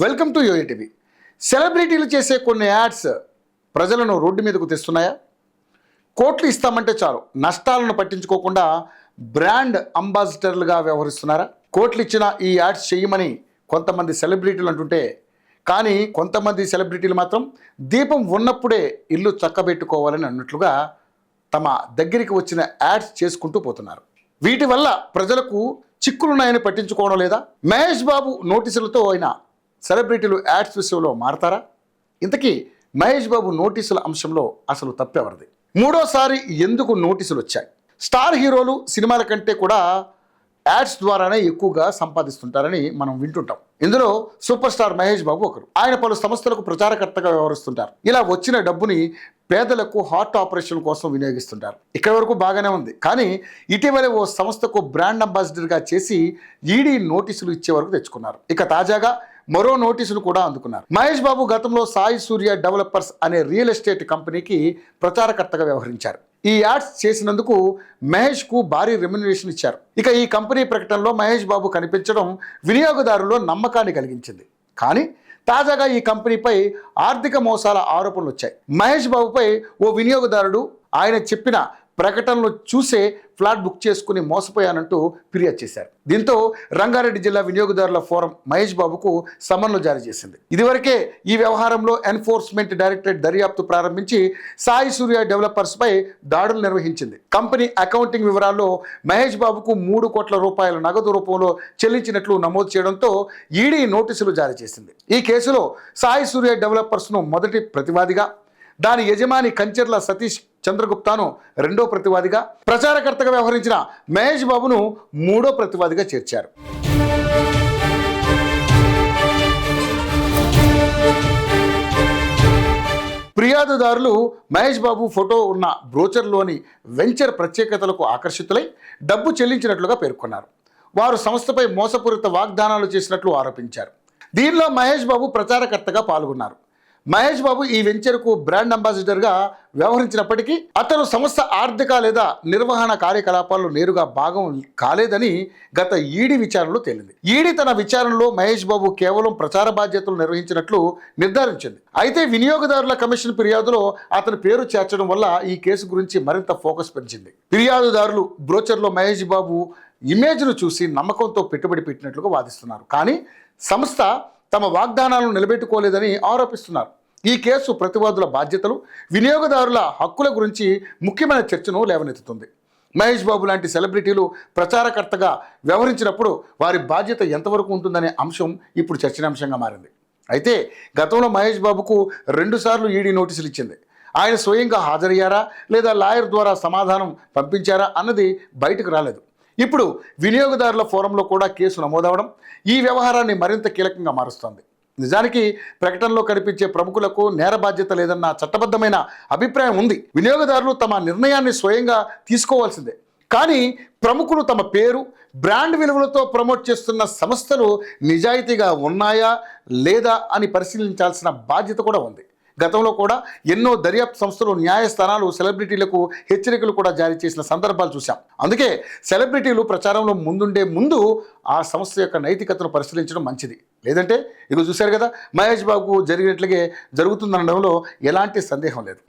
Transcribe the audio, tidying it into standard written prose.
Welcome to yo-yo TV. సెలబ్రిటీలు చేసే కొన్ని యాడ్స్ ప్రజలను రోడ్డు మీదకు తెస్తున్నాయా? కోట్లు ఇస్తామంటే చాలు నష్టాలను పట్టించుకోకుండా బ్రాండ్ అంబాసిడర్లుగా వ్యవహరిస్తున్నారా? కోట్లు ఇచ్చిన ఈ యాడ్స్ చేయమని కొంతమంది సెలబ్రిటీలు అంటుంటే, కానీ కొంతమంది సెలబ్రిటీలు మాత్రం దీపం ఉన్నప్పుడే ఇల్లు చక్కబెట్టుకోవాలని అన్నట్లుగా తమ దగ్గరికి వచ్చిన యాడ్స్ చేసుకుంటూ పోతున్నారు. వీటి వల్ల ప్రజలకు చిక్కులున్నాయని పట్టించుకోవడం లేదా? మహేష్ బాబు నోటీసులతో అయినా సెలబ్రిటీలు యాడ్స్ విషయంలో మారతారా? ఇంతకీ మహేష్ బాబు నోటీసుల అంశంలో అసలు తప్పెవరిది? మూడోసారి ఎందుకు నోటీసులు వచ్చాయి? స్టార్ హీరోలు సినిమాల కంటే కూడా యాడ్స్ ద్వారానే ఎక్కువగా సంపాదిస్తుంటారని మనం వింటుంటాం. ఇందులో సూపర్ స్టార్ మహేష్ బాబు ఒకరు. ఆయన పలు సంస్థలకు ప్రచారకర్తగా వ్యవహరిస్తుంటారు. ఇలా వచ్చిన డబ్బుని పేదలకు హార్ట్ ఆపరేషన్ కోసం వినియోగిస్తుంటారు. ఇక్కడి వరకు బాగానే ఉంది. కానీ ఇటీవలే ఓ సంస్థకు బ్రాండ్ అంబాసిడర్గా చేసి ఈడీ నోటీసులు ఇచ్చే వరకు తెచ్చుకున్నారు. ఇక తాజాగా మరో నోటీసులు కూడా అందుకున్నారు. మహేష్ బాబు గతంలో సాయి సూర్య డెవలపర్స్ అనే రియల్ ఎస్టేట్ కంపెనీకి ప్రచారకర్తగా వ్యవహరించారు. ఈ యాడ్స్ చేసినందుకు మహేష్కు భారీ రెమ్యునరేషన్ ఇచ్చారు. ఇక ఈ కంపెనీ ప్రకటనలో మహేష్ బాబు కనిపించడం వినియోగదారుల్లో నమ్మకాన్ని కలిగించింది. కానీ తాజాగా ఈ కంపెనీపై ఆర్థిక మోసాల ఆరోపణలు వచ్చాయి. మహేష్ బాబుపై ఓ వినియోగదారుడు ఆయన చెప్పిన ప్రకటనలు చూసే ఫ్లాట్ బుక్ చేసుకుని మోసపోయానంటూ ఫిర్యాదు చేశారు. దీంతో రంగారెడ్డి జిల్లా వినియోగదారుల ఫోరం మహేష్ బాబుకు సమన్లు జారీ చేసింది. ఇదివరకే ఈ వ్యవహారంలో ఎన్ఫోర్స్మెంట్ డైరెక్టరేట్ దర్యాప్తు ప్రారంభించి సాయి సూర్య డెవలపర్స్ పై దాడులు నిర్వహించింది. కంపెనీ అకౌంటింగ్ వివరాల్లో మహేష్ బాబుకు 3 కోట్ల రూపాయల నగదు రూపంలో చెల్లించినట్లు నమోదు చేయడంతో ఈడీ నోటీసులు జారీ చేసింది. ఈ కేసులో సాయి సూర్య డెవలపర్స్ను మొదటి ప్రతివాదిగా, దాని యజమాని కంచెర్ల సతీష్ చంద్రగుప్తాను రెండో ప్రతివాదిగా, ప్రచారకర్తగా వ్యవహరించిన మహేష్ బాబును మూడో ప్రతివాదిగా చేర్చారు. ఫిర్యాదుదారులు మహేష్ బాబు ఫోటో ఉన్న బ్రోచర్లోని వెంచర్ ప్రత్యేకతలకు ఆకర్షితులై డబ్బు చెల్లించినట్లుగా పేర్కొన్నారు. వారు సంస్థపై మోసపూరిత వాగ్దానాలు చేసినట్లు ఆరోపించారు. దీనిలో మహేష్ బాబు ప్రచారకర్తగా పాల్గొన్నారు. మహేష్ బాబు ఈ వెంచర్కు బ్రాండ్ అంబాసిడర్గా వ్యవహరించినప్పటికీ అతను సంస్థ ఆర్థిక లేదా నిర్వహణ కార్యకలాపాల్లో నేరుగా భాగం కాలేదని గత ఈడీ విచారణలో తేలింది. ఈడీ తన విచారణలో మహేష్ బాబు కేవలం ప్రచార బాధ్యతలు నిర్వహించినట్లు నిర్ధారించింది. అయితే వినియోగదారుల కమిషన్ ఫిర్యాదులో అతని పేరు చేర్చడం వల్ల ఈ కేసు గురించి మరింత ఫోకస్ పెంచింది. ఫిర్యాదుదారులు బ్రోచర్లో మహేష్ బాబు ఇమేజ్ను చూసి నమ్మకంతో పెట్టుబడి పెట్టినట్లుగా వాదిస్తున్నారు. కానీ సంస్థ తమ వాగ్దానాలను నిలబెట్టుకోలేదని ఆరోపిస్తున్నారు. ఈ కేసు ప్రతివాదుల బాధ్యతలు, వినియోగదారుల హక్కుల గురించి ముఖ్యమైన చర్చను లేవనెత్తుతుంది. మహేష్ బాబు లాంటి సెలబ్రిటీలు ప్రచారకర్తగా వ్యవహరించినప్పుడు వారి బాధ్యత ఎంతవరకు ఉంటుందనే అంశం ఇప్పుడు చర్చనీయాంశంగా మారింది. అయితే గతంలో మహేష్ బాబుకు 2 సార్లు ఈడీ నోటీసులు ఇచ్చింది. ఆయన స్వయంగా హాజరయ్యారా లేదా లాయర్ ద్వారా సమాధానం పంపించారా అన్నది బయటకు రాలేదు. ఇప్పుడు వినియోగదారుల ఫోరంలో కూడా కేసు నమోదవడం ఈ వ్యవహారాన్ని మరింత కీలకంగా మారుస్తోంది. నిజానికి ప్రకటనలో కనిపించే ప్రముఖులకు నేర బాధ్యత లేదన్న చట్టబద్ధమైన అభిప్రాయం ఉంది. వినియోగదారులు తమ నిర్ణయాన్ని స్వయంగా తీసుకోవాల్సిందే. కానీ ప్రముఖులు తమ పేరు, బ్రాండ్ విలువలతో ప్రమోట్ చేస్తున్న సంస్థలు నిజాయితీగా ఉన్నాయా లేదా అని పరిశీలించాల్సిన బాధ్యత కూడా ఉంది. గతంలో కూడా ఎన్నో దర్యాప్తు సంస్థలు, న్యాయస్థానాలు సెలబ్రిటీలకు హెచ్చరికలు కూడా జారీ చేసిన సందర్భాలు చూశాం. అందుకే సెలబ్రిటీలు ప్రచారంలో ముందు ఆ సంస్థ యొక్క నైతికతను పరిశీలించడం మంచిది. లేదంటే ఇక చూశారు కదా, మహేష్ బాబుకు జరిగినట్లుగే జరుగుతుందనడంలో ఎలాంటి సందేహం లేదు.